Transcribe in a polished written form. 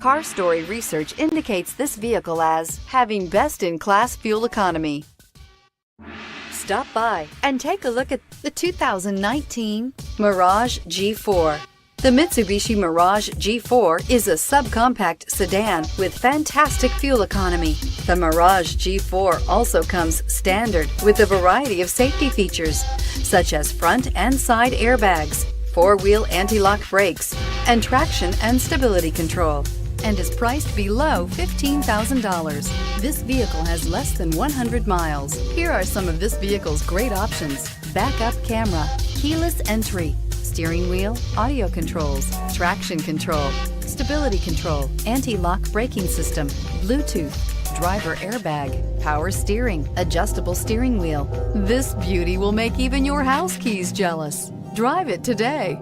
Car Story research indicates this vehicle as having best-in-class fuel economy. Stop by and take a look at the 2019 Mirage G4. The Mitsubishi Mirage G4 is a subcompact sedan with fantastic fuel economy. The Mirage G4 also comes standard with a variety of safety features, such as front and side airbags, four-wheel anti-lock brakes, and traction and stability control, and is priced below $15,000. This vehicle has less than 100 miles. Here are some of this vehicle's great options: backup camera, keyless entry, steering wheel audio controls, traction control, stability control, anti-lock braking system, Bluetooth, driver airbag, power steering, adjustable steering wheel. This beauty will make even your house keys jealous. Drive it today.